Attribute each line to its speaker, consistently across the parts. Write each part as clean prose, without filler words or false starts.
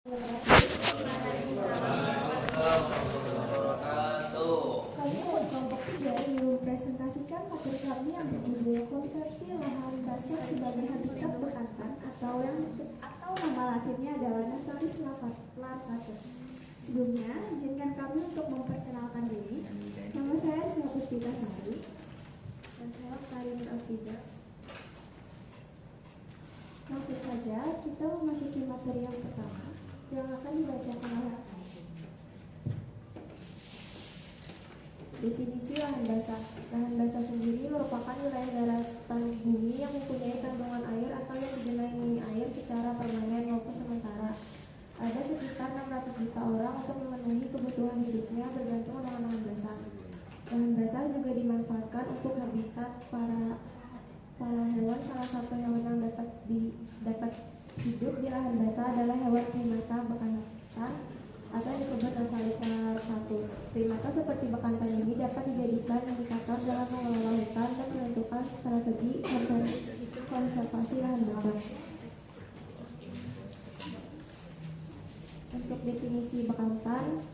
Speaker 1: Kami dari kelompok 3 ingin mempresentasikan materi kami yang berjudul konversi lahan basah sebagai habitat bekantan atau nama latinnya adalah Nasalis larvatus. Sebelumnya, izinkan kami untuk memperkenalkan diri. Nama saya Rizal Puspita Sari dan saya Karim Alfida. Langsung saja kita memasuki materi yang pertama yang akan dibacakan oleh definisi lahan basah. Lahan basah sendiri merupakan wilayah daratan bumi yang mempunyai kandungan air atau yang digenangi air secara permanen maupun sementara. Ada sekitar 600 juta orang untuk memenuhi kebutuhan hidupnya bergantung dengan lahan basah. Lahan basah juga dimanfaatkan untuk habitat para hewan. Salah satu hewan yang dapat hidup di lahan basah adalah hewan primata bekantan atau yang disebut Nasalis larvatus. Primata seperti bekantan ini dapat dijadikan indikator dalam mengelola hutan dan menentukan strategi konservasi lahan basah. Untuk definisi bekantan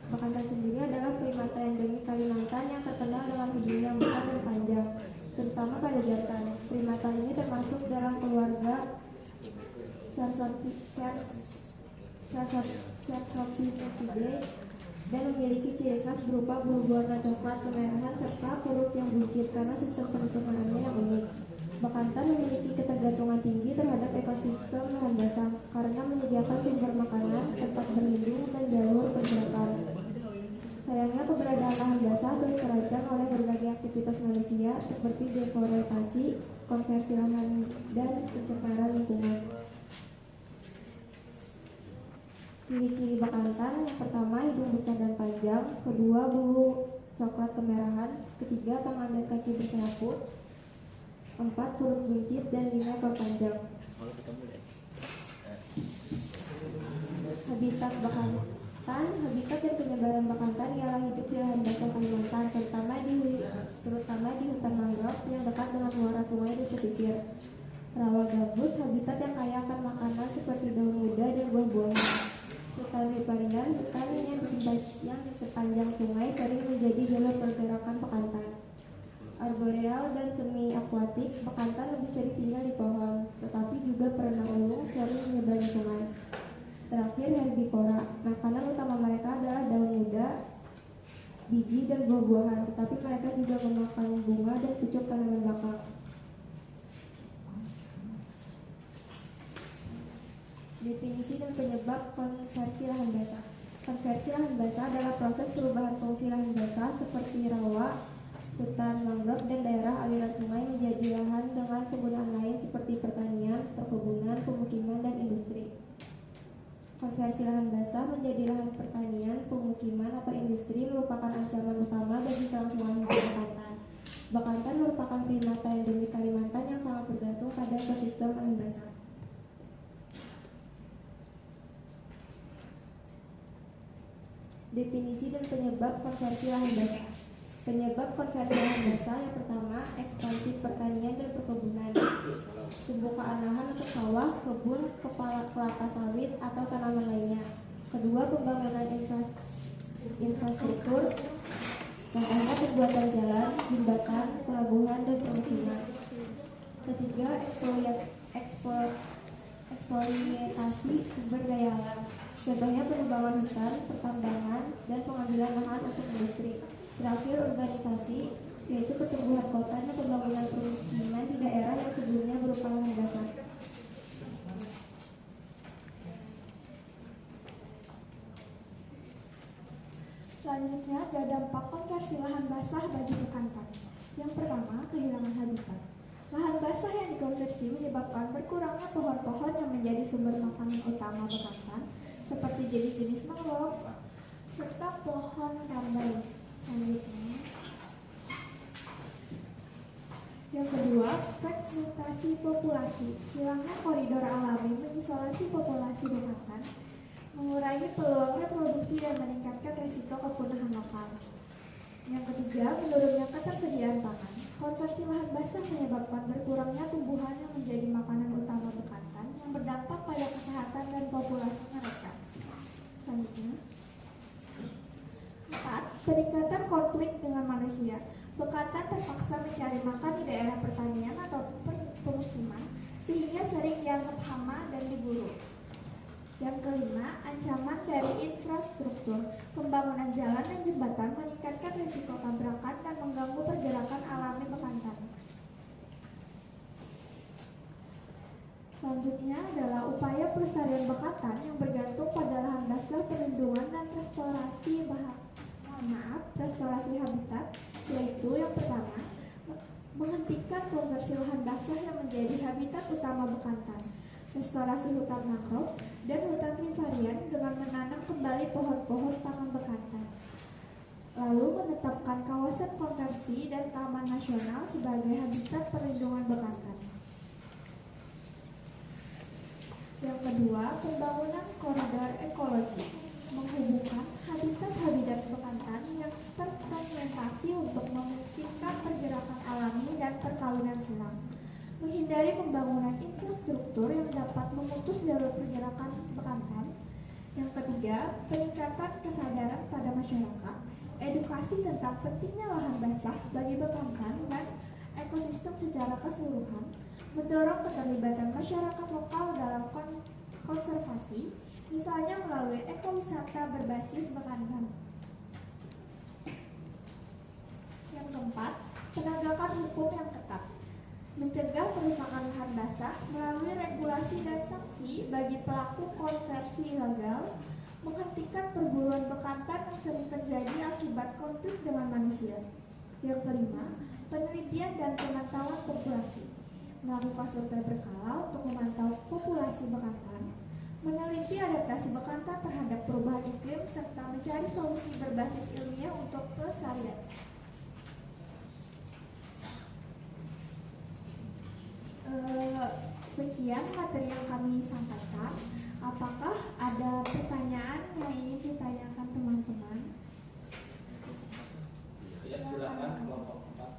Speaker 1: sendiri adalah primata endemik Kalimantan yang terkenal dengan hidungnya yang besar dan panjang, terutama pada jantan. Primata ini termasuk dalam keluarga Cercospitecidae dan memiliki ciri khas berupa bulu berwarna coklat kemerahan serta perut yang buncit karena sistem pencernaan yang unik. Bekantan memiliki ketergantungan tinggi terhadap ekosistem lahan basah karena menyediakan sumber makanan, tempat berlindung, dan jalur pergerakan. Sayangnya keberadaan lahan basah terus terancam oleh berbagai aktivitas manusia seperti deforestasi, konversi lahan, dan pencemaran lingkungan. Ciri-ciri bekantan: yang pertama, hidung besar dan panjang; kedua, bulu coklat kemerahan; ketiga, tangan dan kaki berselaput; empat, perut buncit; dan lima, ekor panjang. Habitat bekantan. Habitat dan penyebaran bekantan ialah hidup di lahan basah Kalimantan, terutama di hutan mangrove yang dekat dengan muara sungai di pesisir. Rawa gambut, habitat yang kaya akan makanan seperti daun muda dan buah-buahan. Hutan riparian, hutan yang di sepanjang sungai sering menjadi jalur pergerakan bekantan. Arboreal dan semi akuatik, bekantan lebih sering tinggal di pohon, tetapi juga perenang ulung sering menyeberangi sungai. Terakhir, herbivora. Makanan utama mereka adalah daun muda, biji, dan buah-buahan, tetapi mereka juga memakan bunga dan pucuk tanaman bakau. Definisi dan penyebab konversi lahan basah. Konversi lahan basah adalah proses perubahan fungsi lahan basah seperti rawa, hutan mangrove, dan daerah aliran sungai menjadi lahan dengan penggunaan lain seperti pertanian, perkebunan, pemukiman, dan industri. Konversi lahan basah menjadi lahan pertanian, pemukiman, atau industri merupakan ancaman utama bagi kelangsungan hidup bekantan. Bekantan merupakan primata endemik Kalimantan yang sangat bergantung pada ekosistem lahan basah. Definisi dan penyebab konversi lahan basah. Penyebab konversi lahan basah: yang pertama, ekspansi pertanian dan perkebunan, pembukaan lahan untuk sawah, kebun, kelapa sawit, atau tanaman lainnya. Kedua, pembangunan infrastruktur, contohnya pembuatan jalan, jembatan, pelabuhan, dan pemukiman. Ketiga, eksploitasi sumber daya alam, contohnya penebangan hutan, pertambangan, dan pengambilan lahan untuk industri. Terakhir, urbanisasi, yaitu pertumbuhan kota dan pembangunan pemukiman di daerah yang sebelumnya berupa lahan basah. Selanjutnya ada dampak konversi lahan basah bagi bekantan. Yang pertama, kehilangan habitat. Lahan basah yang dikonversi menyebabkan berkurangnya pohon-pohon yang menjadi sumber makanan utama bekantan, seperti jenis-jenis mangrove serta pohon rambai. Selanjutnya, yang kedua, fragmentasi populasi. Hilangnya koridor alami mengisolasi populasi bekantan, mengurangi peluang reproduksi dan meningkatkan resiko kepunahan lokal. Yang ketiga, menurunnya ketersediaan pangan. Konversi lahan basah menyebabkan berkurangnya tumbuhan yang menjadi makanan utama bekantan yang berdampak pada kesehatan dan populasi mereka.
Speaker 2: manusia, bekantan terpaksa mencari makan di daerah pertanian atau permukiman, sehingga sering dianggap hama dan diburu. Yang kelima, ancaman dari infrastruktur. Pembangunan jalan dan jembatan meningkatkan risiko tabrakan dan mengganggu pergerakan alami bekantan. Selanjutnya adalah upaya pelestarian bekantan yang bergantung pada lahan basah, perlindungan dan restorasi habitat, yaitu yang pertama, menghentikan konversi lahan basah yang menjadi habitat utama bekantan, restorasi hutan mangrove dan hutan riparian dengan menanam kembali pohon-pohon taman bekantan. Lalu menetapkan kawasan konversi dan taman nasional sebagai habitat perlindungan bekantan. Yang kedua, pembangunan koridor ekologis, menghubungkan habitat-habitat bekantan yang terfragmentasi untuk memungkinkan pergerakan alami dan perkawinan silang. Menghindari pembangunan infrastruktur yang dapat memutus jalur pergerakan bekantan. Yang ketiga, peningkatan kesadaran pada masyarakat, edukasi tentang pentingnya lahan basah bagi bekantan dan ekosistem secara keseluruhan, mendorong keterlibatan masyarakat lokal dalam konservasi, misalnya melalui ekowisata berbasis bekantan. Yang keempat, penegakan hukum yang ketat, mencegah perusakan lahan basah melalui regulasi dan sanksi bagi pelaku konversi ilegal, menghentikan perburuan bekantan yang sering terjadi akibat konflik dengan manusia. Yang kelima, penelitian dan pemantauan populasi, melakukan survei berkala untuk memantau populasi bekantan, meneliti adaptasi bekantan terhadap perubahan iklim, serta mencari solusi berbasis ilmiah untuk pelestarian. Sekian materi yang kami sampaikan. Apakah ada pertanyaan yang ingin ditanyakan teman-teman?
Speaker 3: Ya, silakan kelompok 4.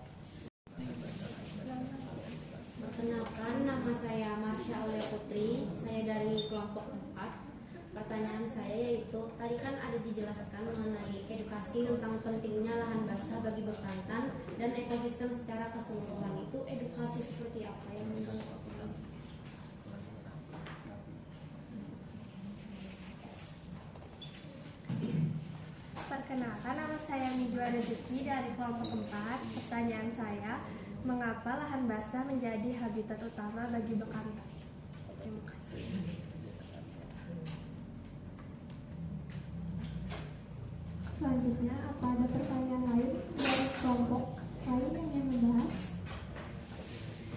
Speaker 4: Perkenalkan, nama saya Marsha Aulia Putri. Saya dari kelompok 4. Pertanyaan saya yaitu, tadi kan ada dijelaskan mengenai edukasi tentang pentingnya lahan basah bagi bekantan dan ekosistem secara keseluruhan. Itu edukasi seperti apa yang menurut
Speaker 2: Perkenalkan, nama saya Midwa Rezeki dari kelompok 4. Pertanyaan saya, mengapa lahan basah menjadi habitat utama bagi bekantan? Terima kasih. Selanjutnya, apa ada pertanyaan lain dari kelompok lain yang ingin membahas?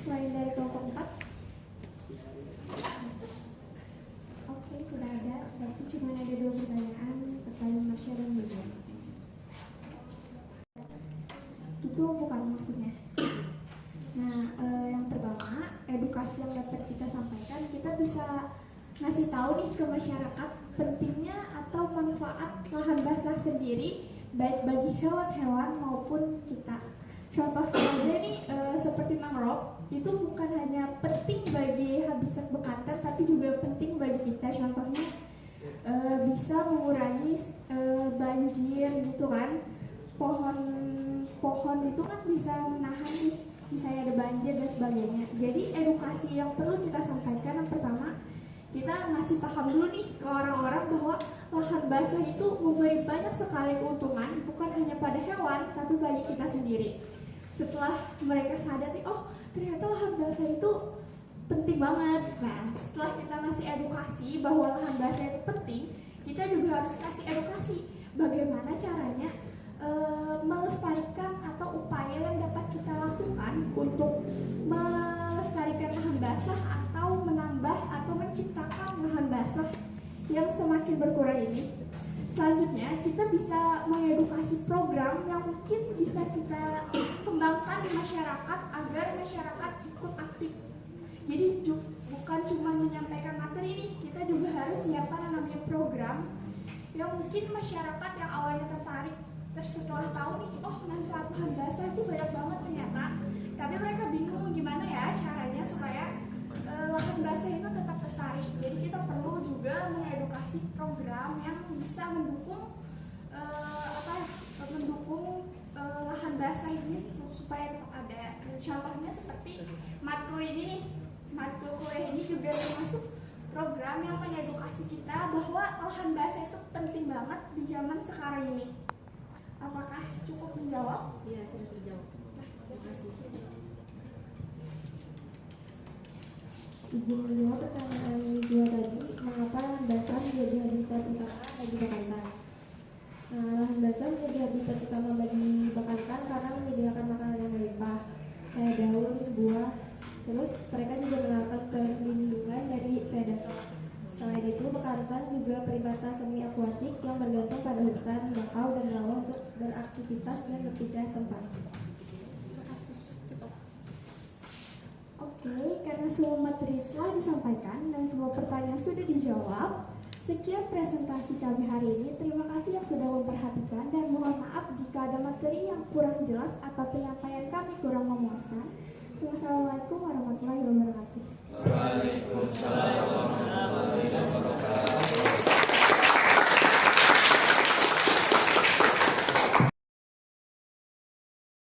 Speaker 2: Selain dari kelompok 4? Oke, sudah ada. Berarti cuma ada 2 pertanyaan, pertanyaan Marsha dan Midwa. Itu bukan maksudnya. Nah, yang pertama, edukasi yang dapat kita sampaikan, kita bisa ngasih tahu nih ke masyarakat pentingnya atau manfaat lahan basah sendiri, baik bagi hewan-hewan maupun kita. Contohnya aja nih, seperti mangrove, itu bukan hanya penting bagi habitat bekantan, tapi juga penting bagi kita. Contohnya bisa mengurangi banjir gitu kan. Pohon itu kan bisa menahan nih, misalnya ada banjir dan sebagainya. Jadi edukasi yang perlu kita sampaikan, yang pertama, kita ngasih paham dulu nih ke orang-orang bahwa lahan basah itu memberi banyak sekali keuntungan, bukan hanya pada hewan, tapi bagi kita sendiri. Setelah mereka sadar nih, oh ternyata lahan basah itu penting banget. Nah, setelah kita ngasih edukasi bahwa lahan basah itu penting, kita juga harus kasih edukasi bagaimana caranya melestarikan atau upaya yang dapat kita lakukan untuk melestarikan lahan basah atau menambah atau menciptakan lahan basah yang semakin berkurang ini. Selanjutnya, kita bisa mengedukasi program yang mungkin bisa kita kembangkan di masyarakat agar masyarakat ikut aktif. Jadi bukan cuma menyampaikan materi ini, kita juga harus menyiapkan yang namanya program yang mungkin masyarakat yang awalnya tertarik, terus setelah tahu nih, oh manfaat lahan basah itu banyak banget ternyata, tapi mereka bingung gimana ya caranya supaya lahan basah itu tetap lestari. Jadi kita perlu juga mengedukasi program yang bisa mendukung lahan basah ini supaya tetap ada. Contohnya seperti matkul ini nih, matkul kuliah ini juga termasuk program yang mengedukasi kita bahwa lahan basah itu penting banget di zaman sekarang ini. Apakah cukup menjawab?
Speaker 4: Iya, sudah terjawab. Terima kasih.
Speaker 1: Izin menjawab pertanyaan dua tadi, mengapa lahan basah menjadi habitat utama bagi bekantan? Nah, lahan basah menjadi habitat utama bagi bekantan karena menyediakan makanan yang melimpah, kayak daun, buah. Terus mereka juga menawarkan perlindungan dari predator. Selain itu, bekantan juga primata semi akuatik yang bergantung pada hutan, bakau, dan rawa untuk beraktivitas dan berpindah tempat.
Speaker 2: Terima kasih. Oke, karena semua materi telah disampaikan dan semua pertanyaan sudah dijawab, sekian presentasi kami hari ini. Terima kasih yang sudah memperhatikan dan mohon maaf jika ada materi yang kurang jelas atau penyampaian kami kurang memuaskan. Wassalamualaikum warahmatullahi wabarakatuh.